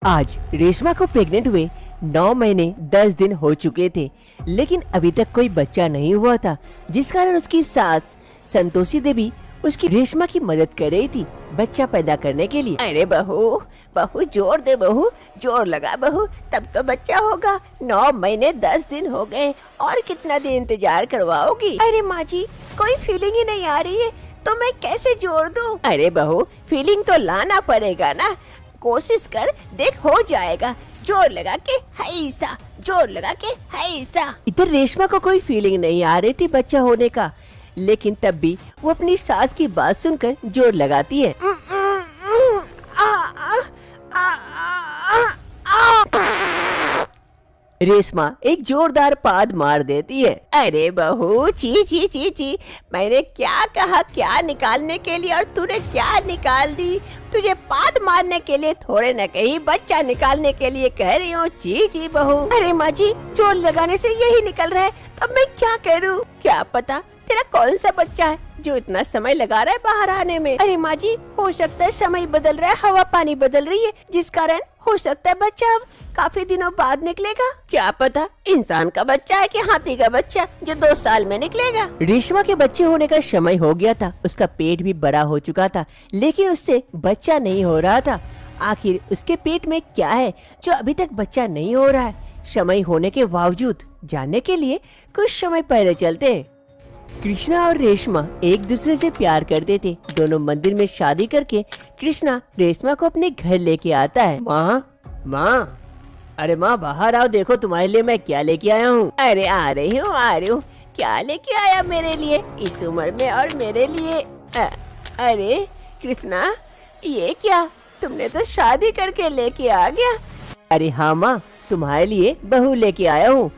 आज रेशमा को प्रेग्नेंट हुए 9 महीने 10 दिन हो चुके थे, लेकिन अभी तक कोई बच्चा नहीं हुआ था, जिस कारण उसकी सास संतोषी देवी उसकी रेशमा की मदद कर रही थी बच्चा पैदा करने के लिए। अरे बहू, बहू जोर दे बहू, जोर लगा बहू, तब तो बच्चा होगा। 9 महीने 10 दिन हो गए, और कितना दिन इंतजार करवाओगी? अरे माँ जी, कोई फीलिंग ही नहीं आ रही है, तो मैं कैसे जोर दूं? अरे बहू, फीलिंग तो लाना पड़ेगा ना, कोशिश कर, देख हो जाएगा। जोर लगा के हैसा, जोर लगा के हैसा। इधर रेशमा को कोई फीलिंग नहीं आ रही थी बच्चा होने का, लेकिन तब भी वो अपनी सास की बात सुनकर जोर लगाती है। रेशमा एक जोरदार पाद मार देती है। अरे बहू, ची ची ची ची, मैंने क्या कहा क्या निकालने के लिए, और तूने क्या निकाल दी? तुझे पाद मारने के लिए थोड़े न कहीं बच्चा निकालने के लिए कह रही हूँ। ची ची बहू। अरे माँ जी, जोर लगाने से यही निकल रहा है, अब मैं क्या करूँ? क्या पता तेरा कौन सा बच्चा है जो इतना समय लगा रहा है बाहर आने में? अरे माँ जी, हो सकता है समय बदल रहा है, हवा पानी बदल रही है, जिस कारण हो सकता है बच्चा अब काफी दिनों बाद निकलेगा। क्या पता इंसान का बच्चा है कि हाथी का बच्चा जो 2 साल में निकलेगा। रेशमा के बच्चे होने का समय हो गया था, उसका पेट भी बड़ा हो चुका था, लेकिन उससे बच्चा नहीं हो रहा था। आखिर उसके पेट में क्या है जो अभी तक बच्चा नहीं हो रहा है? समय होने के बावजूद जानने के लिए कुछ समय पहले चलते हैं। कृष्णा और रेशमा एक दूसरे से प्यार करते थे। दोनों मंदिर में शादी करके कृष्णा रेशमा को अपने घर लेके आता है। माँ, अरे माँ बाहर आओ, देखो तुम्हारे लिए मैं क्या लेके आया हूँ। अरे आ रही हूँ। क्या लेके आया मेरे लिए इस उम्र में और मेरे लिए? अरे कृष्णा, ये क्या, तुमने तो शादी करके लेके आ गया। अरे हाँ माँ, तुम्हारे लिए बहू लेके आया हूँ।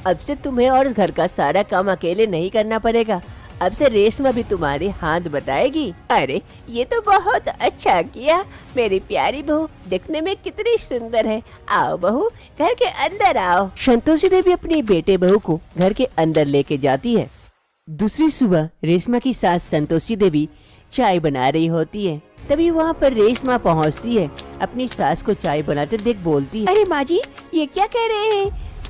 अब से तुम्हें और घर का सारा काम अकेले नहीं करना पड़ेगा। अब से रेशमा भी तुम्हारे हाथ बटाएगी। अरे ये तो बहुत अच्छा किया, मेरी प्यारी बहू दिखने में कितनी सुंदर है। आओ बहू, घर के अंदर आओ। संतोषी देवी अपनी बेटे बहू को घर के अंदर लेके जाती है। दूसरी सुबह रेशमा की सास संतोषी देवी चाय बना रही होती है। तभी वहाँ पर रेशमा पहुँचती है। अपनी सास को चाय बनाते देख बोलती है, अरे माँ जी, ये क्या कह रहे हैं?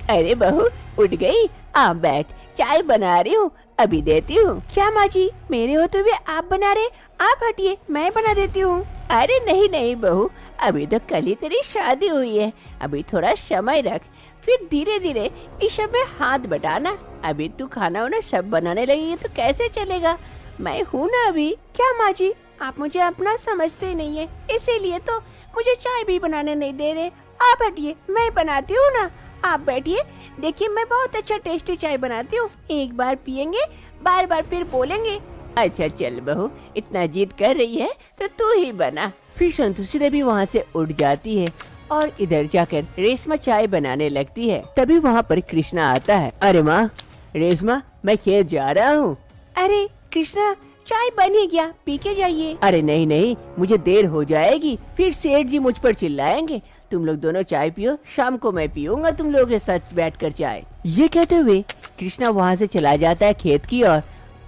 अरे बहू उठ गई, आ बैठ, चाय बना रही हूँ, अभी देती हूँ। क्या माँ जी, मेरे होते हुए आप बना रहे? आप हटिए, मैं बना देती हूँ। अरे नहीं बहू, अभी तो कल ही तेरी शादी हुई है, अभी थोड़ा समय रख, फिर धीरे धीरे इस सब में हाथ बटाना। अभी तू खाना वाना सब बनाने लगी है तो कैसे चलेगा? मैं हूँ ना अभी। क्या माँ जी, आप मुझे अपना समझते नहीं है, इसीलिए तो मुझे चाय भी बनाने नहीं दे रहे। आप हटिए, मैं बनाती हूँ ना। आप बैठिए, देखिए मैं बहुत अच्छा टेस्टी चाय बनाती हूँ। एक बार पियेंगे, बार बार फिर बोलेंगे। अच्छा चल बहू, इतना जिद कर रही है तो तू ही बना। फिर संतोषी देवी वहाँ से उठ जाती है और इधर जाकर रेशमा चाय बनाने लगती है। तभी वहाँ पर कृष्णा आता है। अरे माँ, रेशमा मैं खेत जा रहा हूँ। अरे कृष्णा, चाय बन ही गया, पी के जाइए। अरे नहीं, मुझे देर हो जाएगी, फिर सेठ जी मुझ पर चिल्लाएंगे। तुम लोग दोनों चाय पियो, शाम को मैं पीऊंगा तुम लोगों के साथ बैठकर चाय। ये कहते हुए कृष्णा वहाँ से चला जाता है खेत की ओर,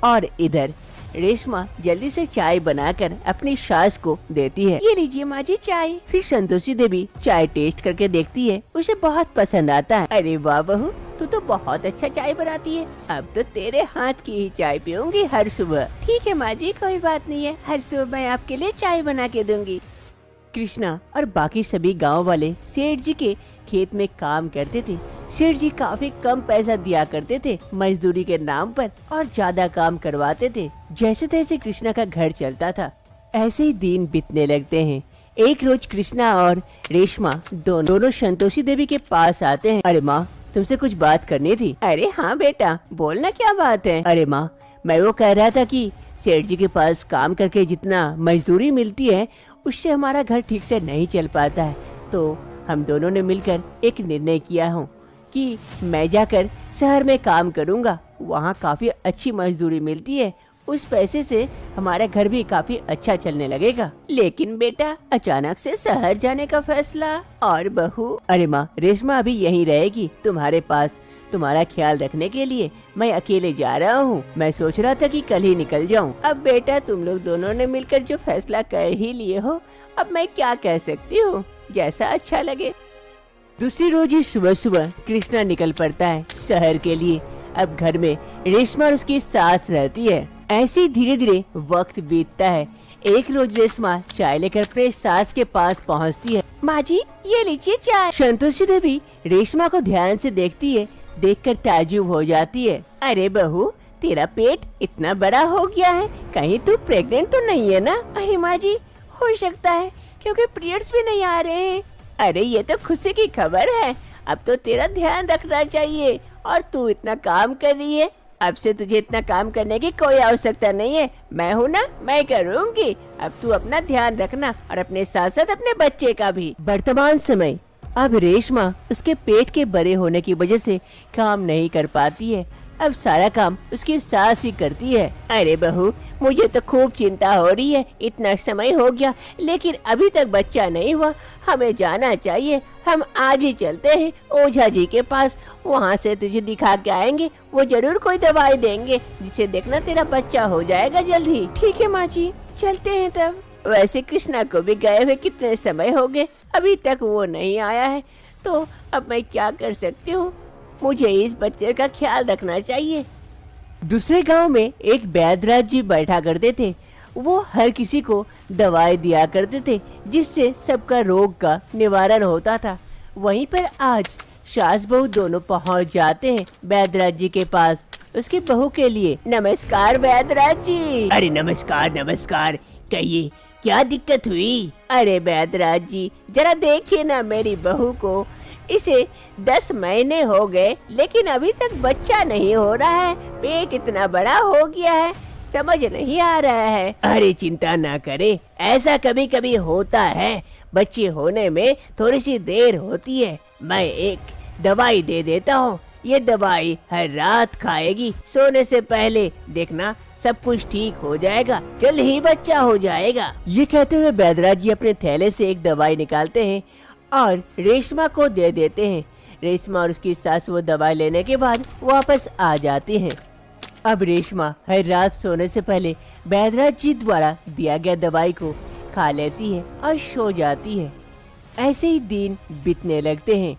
और इधर रेशमा जल्दी से चाय बनाकर अपनी सास को देती है। ये लीजिए माँ जी चाय। फिर संतोषी देवी चाय टेस्ट करके देखती है, उसे बहुत पसंद आता है। अरे वाह बहू, तू तो बहुत अच्छा चाय बनाती है, अब तो तेरे हाथ की ही चाय पीऊंगी हर सुबह। ठीक है माँ जी, कोई बात नहीं है, हर सुबह मैं आपके लिए चाय बना के दूंगी। कृष्णा और बाकी सभी गांव वाले सेठ जी के खेत में काम करते थे। सेठ जी काफी कम पैसा दिया करते थे मजदूरी के नाम पर, और ज्यादा काम करवाते थे। जैसे तैसे कृष्णा का घर चलता था। ऐसे ही दिन बीतने लगते हैं। एक रोज कृष्णा और रेशमा दोनों संतोषी देवी के पास आते हैं। अरे माँ, तुमसे कुछ बात करनी थी। अरे हाँ बेटा, बोलना क्या बात है? अरे माँ, मैं वो कह रहा था कि सेठ जी के पास काम करके जितना मजदूरी मिलती है उससे हमारा घर ठीक से नहीं चल पाता है, तो हम दोनों ने मिलकर एक निर्णय किया हूँ कि मैं जाकर शहर में काम करूँगा। वहाँ काफी अच्छी मजदूरी मिलती है, उस पैसे से हमारा घर भी काफी अच्छा चलने लगेगा। लेकिन बेटा, अचानक से शहर जाने का फैसला? और बहू? अरे माँ, रेशमा अभी यहीं रहेगी तुम्हारे पास, तुम्हारा ख्याल रखने के लिए। मैं अकेले जा रहा हूँ, मैं सोच रहा था कि कल ही निकल जाऊँ। अब बेटा, तुम लोग दोनों ने मिलकर जो फैसला कर ही लिए हो, अब मैं क्या कह सकती हूँ? जैसा अच्छा लगे। दूसरी रोज ही सुबह सुबह कृष्णा निकल पड़ता है शहर के लिए। अब घर में रेशमा और उसकी सास रहती है। ऐसे ही धीरे धीरे वक्त बीतता है। एक रोज रेशमा चाय लेकर अपने सास के पास पहुंचती है। माँ जी, ये लीजिए चाय। संतोषी देवी रेशमा को ध्यान से देखती है। देखकर ताज्जुब हो जाती है। अरे बहू, तेरा पेट इतना बड़ा हो गया है, कहीं तू प्रेग्नेंट तो नहीं है ना? अरे माँ जी, हो सकता है, क्योंकि पीरियड्स भी नहीं आ रहे हैं। अरे ये तो खुशी की खबर है। अब तो तेरा ध्यान रखना चाहिए। और तू इतना काम कर रही है, अब से तुझे इतना काम करने की कोई आवश्यकता नहीं है। मैं हूँ ना, मैं करूँगी। अब तू अपना ध्यान रखना और अपने साथ साथ अपने बच्चे का भी। वर्तमान समय अब रेशमा उसके पेट के बड़े होने की वजह से काम नहीं कर पाती है। अब सारा काम उसकी सास ही करती है। अरे बहू, मुझे तो खूब चिंता हो रही है। इतना समय हो गया लेकिन अभी तक बच्चा नहीं हुआ। हमें जाना चाहिए। हम आज ही चलते हैं ओझा जी के पास। वहाँ से तुझे दिखा के आएंगे। वो जरूर कोई दवाई देंगे जिसे देखना तेरा बच्चा हो जाएगा जल्दी। ठीक है माँ जी, चलते हैं तब। वैसे कृष्णा को भी गए हुए कितने समय हो गए, अभी तक वो नहीं आया है। तो अब मैं क्या कर सकती हूँ? मुझे इस बच्चे का ख्याल रखना चाहिए। दूसरे गांव में एक वैद्यराज जी बैठा करते थे। वो हर किसी को दवाई दिया करते थे जिससे सबका रोग का निवारण होता था। वहीं पर आज सास बहू दोनों पहुंच जाते हैं वैद्यराज जी के पास उसकी बहू के लिए। नमस्कार वैद्यराज जी। अरे नमस्कार नमस्कार, कहिए क्या दिक्कत हुई? अरे वैद्यराज जी, जरा देखिए ना मेरी बहू को। इसे 10 महीने हो गए लेकिन अभी तक बच्चा नहीं हो रहा है। पेट इतना बड़ा हो गया है, समझ नहीं आ रहा है। अरे चिंता ना करे, ऐसा कभी कभी होता है। बच्चे होने में थोड़ी सी देर होती है। मैं एक दवाई दे देता हूँ। ये दवाई हर रात खाएगी सोने से पहले। देखना सब कुछ ठीक हो जाएगा, जल्द ही बच्चा हो जाएगा। ये कहते हुए वैद्यराज जी अपने थैले से एक दवाई निकालते हैं और रेशमा को दे देते हैं। रेशमा और उसकी सास वो दवाई लेने के बाद वापस आ जाती हैं। अब रेशमा हर रात सोने से पहले वैद्यराज जी द्वारा दिया गया दवाई को खा लेती है और सो जाती है। ऐसे ही दिन बीतने लगते हैं।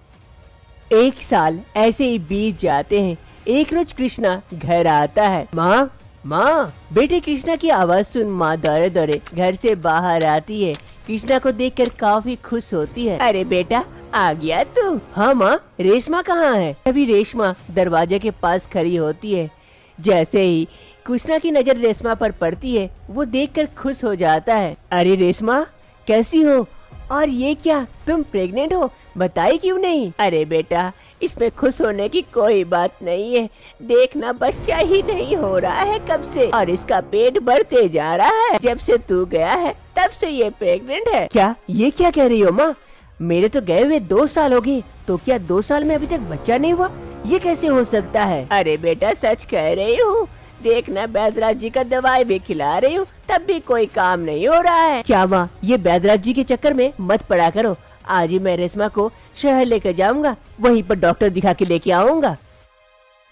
1 साल ऐसे ही बीत जाते हैं। एक रोज कृष्णा घर आता है। माँ माँ, बेटे कृष्णा की आवाज सुन माँ दौड़े दौड़े घर से बाहर आती है। कृष्णा को देखकर काफी खुश होती है। अरे बेटा, आ गया तू? हाँ माँ, रेशमा कहाँ है? अभी रेशमा दरवाजे के पास खड़ी होती है। जैसे ही कृष्णा की नजर रेशमा पर पड़ती है, वो देखकर खुश हो जाता है। अरे रेशमा, कैसी हो? और ये क्या, तुम प्रेग्नेंट हो? बताई क्यों नहीं? अरे बेटा, इसमें खुश होने की कोई बात नहीं है। देखना, बच्चा ही नहीं हो रहा है कब से, और इसका पेट बढ़ते जा रहा है। जब से तू गया है तब से ये प्रेग्नेंट है। क्या? ये क्या कह रही हो माँ? मेरे तो गए हुए 2 साल हो गए, तो क्या 2 साल में अभी तक बच्चा नहीं हुआ? ये कैसे हो सकता है? अरे बेटा, सच कह रही हूँ। देखना, वैद्यराज जी का दवाई भी खिला रही हूँ, तब भी कोई काम नहीं हो रहा है। क्या माँ, ये वैद्यराज जी के चक्कर में मत पड़ा करो। आज ही मैं रेशमा को शहर लेकर जाऊंगा, वहीं पर डॉक्टर दिखा के लेके आऊंगा।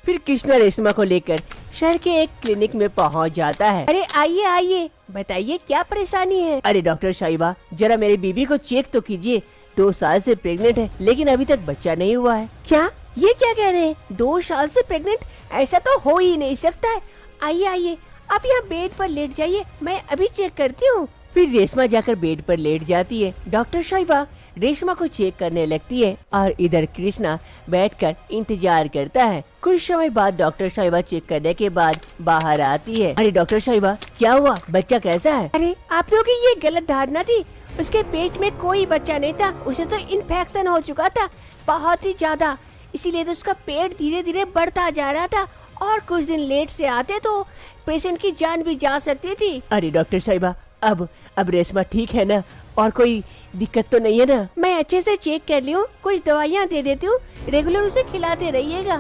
फिर कृष्णा रेशमा को लेकर शहर के एक क्लिनिक में पहुंच जाता है। अरे आइए आइए, बताइए क्या परेशानी है? अरे डॉक्टर साहिबा, जरा मेरी बीबी को चेक तो कीजिए। 2 साल से प्रेग्नेंट है लेकिन अभी तक बच्चा नहीं हुआ है। क्या? ये क्या कह रहे हैं? 2 साल से प्रेग्नेंट? ऐसा तो हो ही नहीं सकता है। आइए आइए, आप यहाँ बेड पर लेट जाइए, मैं अभी चेक करती हूँ। फिर रेशमा जाकर बेड पर लेट जाती है। डॉक्टर साहिबा रेशमा को चेक करने लगती है और इधर कृष्णा बैठकर इंतजार करता है। कुछ समय बाद डॉक्टर साहिबा चेक करने के बाद बाहर आती है। अरे डॉक्टर साहिबा, क्या हुआ? बच्चा कैसा है? अरे आप लोगों की ये गलत धारणा थी। उसके पेट में कोई बच्चा नहीं था, उसे तो इन्फेक्शन हो चुका था बहुत ही ज्यादा, इसीलिए तो उसका पेट धीरे धीरे बढ़ता जा रहा था, और कुछ दिन लेट से आते तो पेशेंट की जान भी जा सकती थी। अरे डॉक्टर साहिबा, अब रेशमा ठीक है ना? और कोई दिक्कत तो नहीं है ना? मैं अच्छे से चेक कर ली हूँ, कुछ दवाइयाँ दे देती हूँ, रेगुलर उसे खिलाते रहिएगा,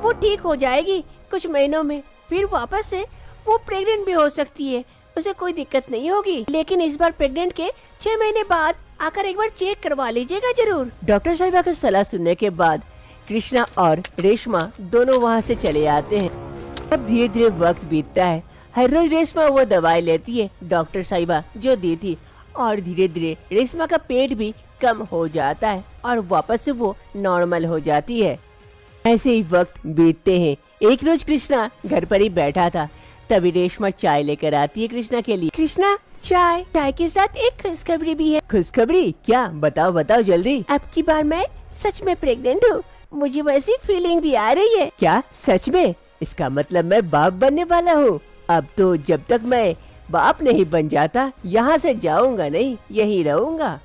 वो ठीक हो जाएगी कुछ महीनों में। फिर वापस से वो प्रेग्नेंट भी हो सकती है, उसे कोई दिक्कत नहीं होगी। लेकिन इस बार प्रेग्नेंट के 6 महीने बाद आकर एक बार चेक करवा लीजिएगा जरूर। डॉक्टर साहिबा की सलाह सुनने के बाद कृष्णा और रेशमा दोनों वहाँ से चले आते हैं। अब धीरे धीरे वक्त बीतता है। हर रोज रेशमा वो दवाई लेती है डॉक्टर साहिबा जो दी थी, और धीरे धीरे रेशमा का पेट भी कम हो जाता है और वापस से वो नॉर्मल हो जाती है। ऐसे ही वक्त बीतते हैं। एक रोज कृष्णा घर पर ही बैठा था, तभी रेशमा चाय लेकर आती है कृष्णा के लिए। कृष्णा, चाय के साथ एक खुशखबरी भी है। खुशखबरी? क्या? बताओ बताओ जल्दी। अब की बार मैं सच में प्रेग्नेंट हूँ। मुझे वैसी फीलिंग भी आ रही है। क्या? सच में? इसका मतलब मैं बाप बनने वाला हूँ। अब तो जब तक मैं बाप नहीं बन जाता यहाँ से जाऊंगा नहीं, यही रहूंगा।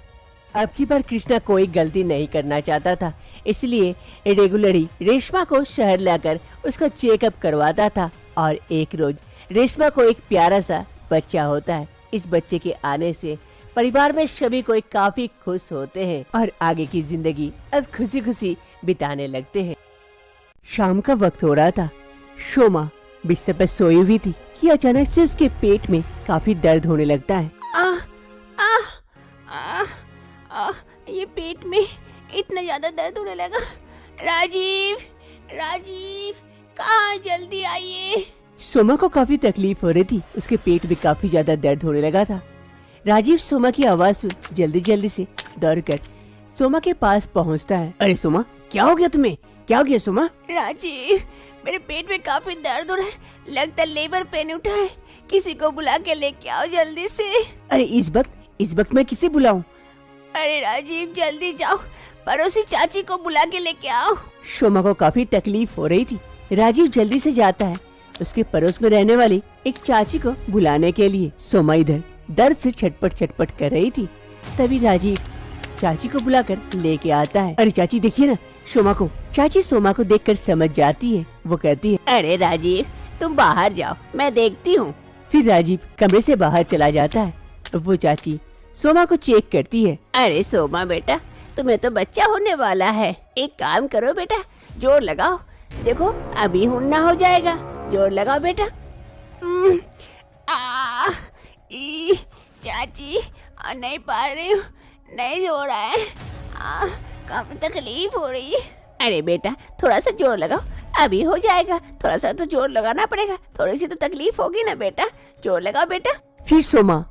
अब की बार कृष्णा कोई गलती नहीं करना चाहता था, इसलिए रेगुलरली रेशमा को शहर लाकर उसका चेकअप करवाता था। और एक रोज रेशमा को एक प्यारा सा बच्चा होता है। इस बच्चे के आने से परिवार में सभी कोई काफी खुश होते हैं और आगे की जिंदगी अब खुशी खुशी बिताने लगते हैं। शाम का वक्त हो रहा था। शोमा बिस्तर पर सोई हुई थी कि अचानक से उसके पेट में काफी दर्द होने लगता है। ये पेट में इतना ज्यादा दर्द होने लगा। राजीव, कहाँ, जल्दी आइए। सोमा को काफी तकलीफ हो रही थी, उसके पेट में काफी ज्यादा दर्द होने लगा था। राजीव सोमा की आवाज सुन जल्दी से दौड़कर सोमा के पास पहुंचता है। अरे सोमा, क्या हो गया तुम्हें? क्या हो गया सोमा? राजीव, मेरे पेट में काफी दर्द हो रहा है, लगता है लेबर पेन उठा है। किसी को बुला के लेके आओ जल्दी से। अरे इस वक्त मैं किसे बुलाऊं? अरे राजीव, जल्दी जाओ, पड़ोसी चाची को बुला के लेके आओ। सोमा को काफी तकलीफ हो रही थी। राजीव जल्दी से जाता है उसके पड़ोस में रहने वाली एक चाची को बुलाने के लिए। सोमा इधर दर्द से छटपट कर रही थी, तभी राजीव चाची को बुलाकर लेके आता है। अरे चाची देखिए ना सोमा को। चाची सोमा को देखकर समझ जाती है। वो कहती है, अरे राजीव, तुम बाहर जाओ, मैं देखती हूँ। फिर राजीव कमरे से बाहर चला जाता है। वो चाची सोमा को चेक करती है। अरे सोमा बेटा, तुम्हें तो बच्चा होने वाला है। एक काम करो बेटा, जोर लगाओ, देखो अभी हुन्ना हो जाएगा। जोर लगाओ बेटा। चाची, नहीं पा रही हूँ, नहीं हो रहा है, काफी तकलीफ हो रही है। अरे बेटा, थोड़ा सा जोर लगाओ, अभी हो जाएगा। थोड़ा सा तो जोर लगाना पड़ेगा, थोड़ी सी तो तकलीफ होगी ना बेटा, जोर लगाओ बेटा। फिर सोमा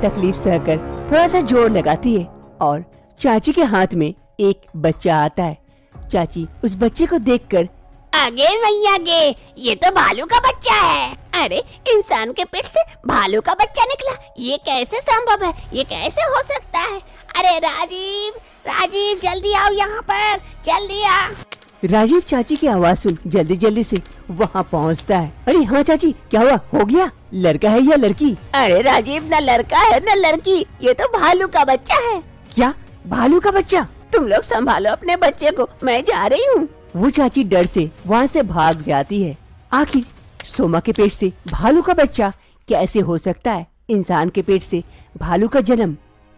तकलीफ सहकर थोड़ा सा जोर लगाती है और चाची के हाथ में एक बच्चा आता है। चाची उस बच्चे को देखकर, आगे नहीं आगे, ये तो भालू का बच्चा है। अरे इंसान के पेट से भालू का बच्चा निकला, ये कैसे संभव है? ये कैसे हो सकता है? अरे राजीव जल्दी आओ यहाँ पर, जल्दी आ। राजीव चाची की आवाज सुन जल्दी से वहाँ पहुँचता है। अरे हाँ चाची, क्या हुआ? हो गया? लड़का है या लड़की? अरे राजीव, न लड़का है न लड़की, ये तो भालू का बच्चा है। क्या? भालू का बच्चा? तुम लोग संभालो अपने बच्चे को, मैं जा रही हूँ। वो चाची डर से वहाँ से भाग जाती है। आखिर सोमा के पेट से भालू का बच्चा कैसे हो सकता है? इंसान के पेट से भालू का जन्म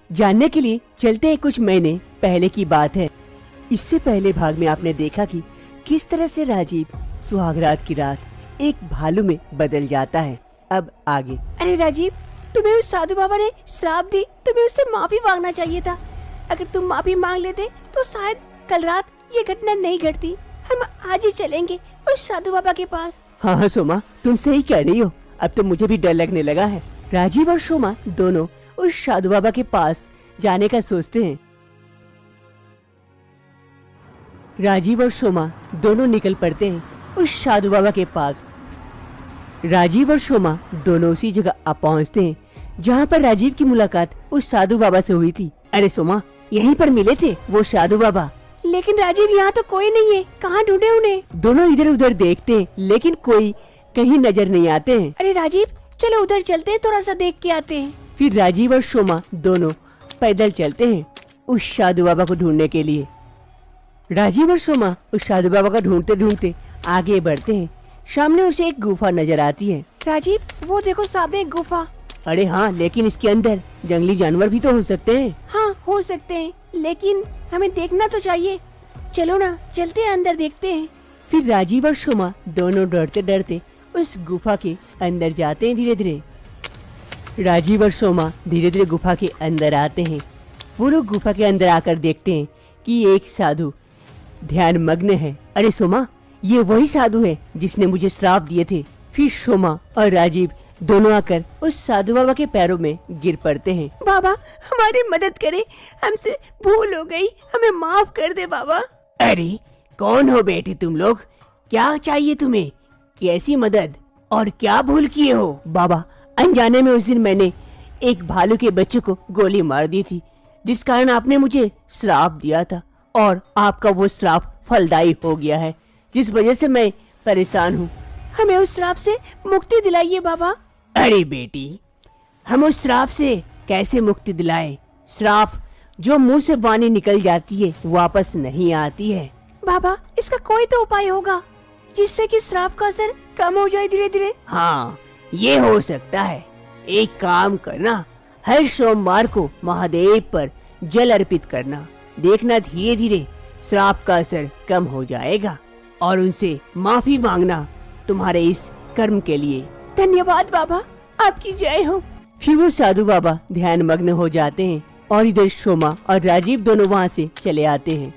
जानने के लिए चलते हैं कुछ महीने पहले की बात है। इससे पहले भाग में आपने देखा कि किस तरह से राजीव सुहागरात की रात एक भालू में बदल जाता है। अब आगे। अरे राजीव, तुम्हें उस साधु बाबा ने श्राप दी, तुम्हें उससे माफी मांगना चाहिए था। अगर तुम माफी मांग लेते तो शायद कल रात ये घटना नहीं घटती। हम आज ही चलेंगे उस साधु बाबा के पास। हाँ सोमा, तुम सही कह रही हो। अब तो मुझे भी डर लगने लगा है। राजीव और सोमा दोनों उस साधु बाबा के पास जाने का सोचते हैं। राजीव और सोमा दोनों निकल पड़ते हैं उस साधु बाबा के पास। राजीव और सोमा दोनों उसी जगह आ पहुँचते हैं जहाँ पर राजीव की मुलाकात उस साधु बाबा से हुई थी। अरे सोमा, यहीं पर मिले थे वो साधु बाबा। लेकिन राजीव, यहाँ तो कोई नहीं है, कहाँ ढूंढे उन्हें? दोनों इधर उधर देखते हैं लेकिन कोई कहीं नजर नहीं आते हैं। अरे राजीव, चलो उधर चलते हैं, थोड़ा सा देख के आते हैं। फिर राजीव और सोमा दोनों पैदल चलते हैं उस साधु बाबा को ढूंढने के लिए। राजीव और सोमा उस साधु बाबा को ढूंढते ढूंढते आगे बढ़ते हैं। सामने उसे एक गुफा नजर आती है। राजीव, वो देखो सामने एक गुफा। अरे हाँ, लेकिन इसके अंदर जंगली जानवर भी तो हो सकते हैं। हाँ, हो सकते हैं, लेकिन हमें देखना तो चाहिए। चलो ना, चलते हैं अंदर, देखते हैं। फिर राजीव और सोमा दोनों डरते डरते उस गुफा के अंदर जाते हैं। धीरे धीरे राजीव और सोमा धीरे धीरे गुफा के अंदर आते हैं। वो लोग गुफा के अंदर आकर देखते हैं कि एक साधु ध्यान मग्न है। अरे सोमा, ये वही साधु है जिसने मुझे श्राप दिए थे। फिर सोमा और राजीव दोनों आकर उस साधु बाबा के पैरों में गिर पड़ते हैं। बाबा हमारी मदद करे, हमसे भूल हो गई, हमें माफ कर दे बाबा। अरे कौन हो बेटे तुम लोग? क्या चाहिए तुम्हें? कैसी मदद और क्या भूल किए हो? बाबा, अनजाने में उस दिन मैंने एक भालू के बच्चे को गोली मार दी थी, जिस कारण आपने मुझे श्राप दिया था और आपका वो श्राप फलदायी हो गया है, जिस वजह से मैं परेशान हूँ। हमें उस श्राप से मुक्ति दिलाइए बाबा। अरे बेटी, हम उस श्राप से कैसे मुक्ति दिलाए? श्राप जो मुंह से वाणी निकल जाती है वापस नहीं आती है। बाबा इसका कोई तो उपाय होगा जिससे कि श्राप का असर कम हो जाए धीरे धीरे। हाँ, ये हो सकता है। एक काम करना, हर सोमवार को महादेव पर जल अर्पित करना, देखना धीरे धीरे श्राप का असर कम हो जाएगा और उनसे माफी मांगना तुम्हारे इस कर्म के लिए। धन्यवाद बाबा, आपकी जय हो। फिर वो साधु बाबा ध्यान मग्न हो जाते हैं और इधर सोमा और राजीव दोनों वहाँ से चले आते हैं।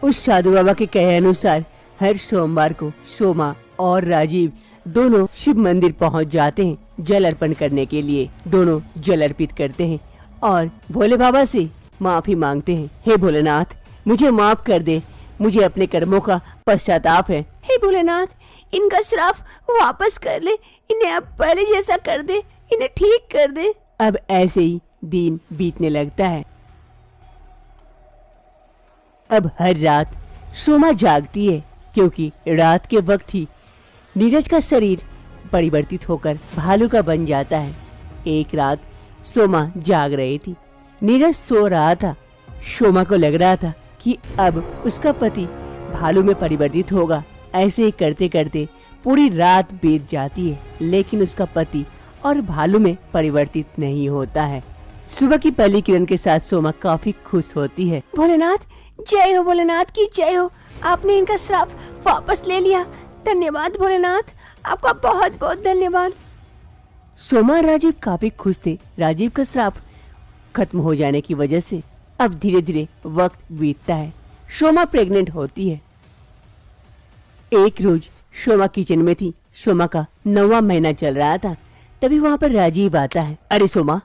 उस साधु बाबा के कहे अनुसार हर सोमवार को सोमा और राजीव दोनों शिव मंदिर पहुँच जाते हैं जल अर्पण करने के लिए। दोनों जल अर्पित करते हैं और भोले बाबा से माफी मांगते हैं। हे भोलेनाथ, मुझे माफ कर दे, मुझे अपने कर्मों का पश्चाताप है। हे भोलेनाथ, इनका श्राप वापस कर ले, इन्हें अब पहले जैसा कर दे, इन्हें ठीक कर दे। अब ऐसे ही दिन बीतने लगता है। अब हर रात सोमा जागती है क्योंकि रात के वक्त ही नीरज का शरीर परिवर्तित होकर भालू का बन जाता है। एक रात सोमा जाग रही थी, नीरज सो रहा था। सोमा को लग रहा था कि अब उसका पति भालू में परिवर्तित होगा। ऐसे ही करते करते पूरी रात बीत जाती है, लेकिन उसका पति और भालू में परिवर्तित नहीं होता है। सुबह की पहली किरण के साथ सोमा काफी खुश होती है। भोलेनाथ, जय हो, भोलेनाथ की जय हो, आपने इनका श्राप वापस ले लिया। धन्यवाद भोलेनाथ, आपका बहुत बहुत धन्यवाद। सोमा और राजीव काफी खुश थे। राजीव का श्राप खत्म हो जाने की वजह से अब धीरे धीरे वक्त बीतता है। सोमा प्रेग्नेंट होती है। एक रोज सोमा किचन में थी। सोमा का 9वां महीना चल रहा था। तभी वहाँ पर राजीव आता है। अरे सोमा,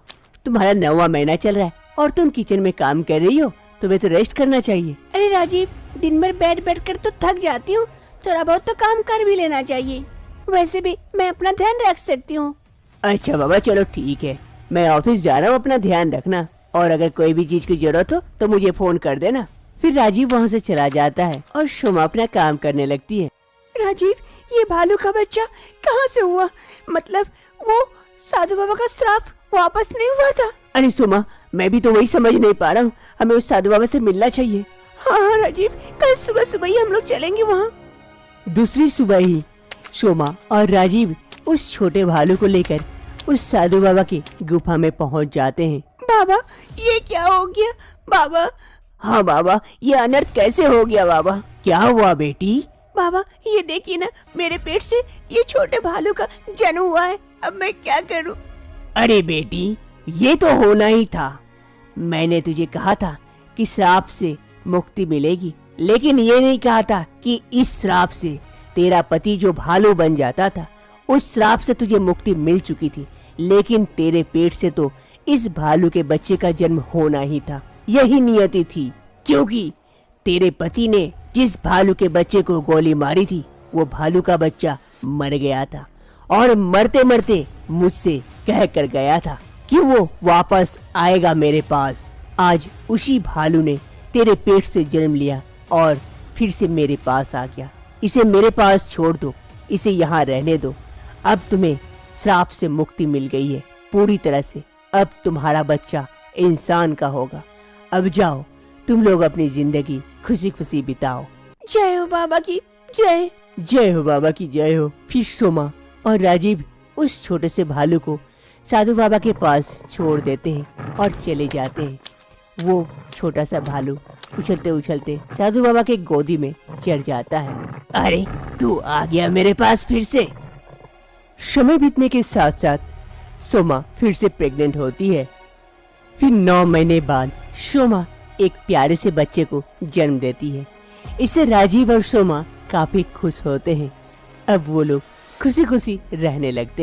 तुम्हारा 9वां महीना चल रहा है और तुम किचन में काम कर रही हो, तुम्हें तो रेस्ट करना चाहिए। अरे राजीव, दिन भर बैठ बैठ कर तो थक जाती हूँ, थोड़ा बहुत तो काम कर भी लेना चाहिए। वैसे भी मैं अपना ध्यान रख सकती हूँ। अच्छा बाबा, चलो ठीक है, मैं ऑफिस जा रहा हूँ, अपना ध्यान रखना और अगर कोई भी चीज की जरूरत हो तो मुझे फोन कर देना। फिर राजीव वहाँ से चला जाता है और सोमा अपना काम करने लगती है। राजीव, ये भालू का बच्चा कहाँ से हुआ? मतलब वो साधु बाबा का श्राप वापस नहीं हुआ था? अरे सोमा, मैं भी तो वही समझ नहीं पा रहा हूँ, हमें उस साधु बाबा से मिलना चाहिए। हाँ राजीव, कल सुबह सुबह ही हम लोग चलेंगे वहाँ। दूसरी सुबह ही सोमा और राजीव उस छोटे भालू को लेकर उस साधु बाबा की गुफा में पहुँच जाते हैं। बाबा, ये क्या हो गया बाबा? हाँ बाबा, ये अनर्थ कैसे हो गया बाबा? क्या हुआ बेटी? बाबा ये देखिए ना, मेरे पेट से ये छोटे भालू का जन्म हुआ है, अब मैं क्या करूं? अरे बेटी, ये तो होना ही था। मैंने तुझे कहा था कि श्राप से मुक्ति मिलेगी, लेकिन ये नहीं कहा था कि इस श्राप से तेरा पति जो भालू बन जाता था, उस श्राप से तुझे मुक्ति मिल चुकी थी, लेकिन तेरे पेट से तो इस भालू के बच्चे का जन्म होना ही था। यही नियति थी, क्योंकि तेरे पति ने जिस भालू के बच्चे को गोली मारी थी, वो भालू का बच्चा मर गया था और मरते मरते मुझसे कह कर गया था कि वो वापस आएगा मेरे पास। आज उसी भालू ने तेरे पेट से जन्म लिया और फिर से मेरे पास आ गया। इसे मेरे पास छोड़ दो, इसे यहाँ रहने दो। अब तुम्हें श्राप से मुक्ति मिल गई है पूरी तरह से। अब तुम्हारा बच्चा इंसान का होगा। अब जाओ, तुम लोग अपनी जिंदगी खुशी खुशी बिताओ। जय हो बाबा की जय। जय हो बाबा की जय हो। फिर सोमा और राजीव उस छोटे से भालू को साधु बाबा के पास छोड़ देते हैं और चले जाते हैं। वो छोटा सा भालू उछलते उछलते साधु बाबा के गोदी में चढ़ जाता है। अरे तू आ गया मेरे पास फिर से। समय बीतने के साथ साथ सोमा फिर से प्रेग्नेंट होती है। फिर 9 महीने बाद सोमा एक प्यारे से बच्चे को जन्म देती है। इससे राजीव और सोमा काफी खुश होते हैं। अब वो लोग खुशी खुशी रहने लगते हैं।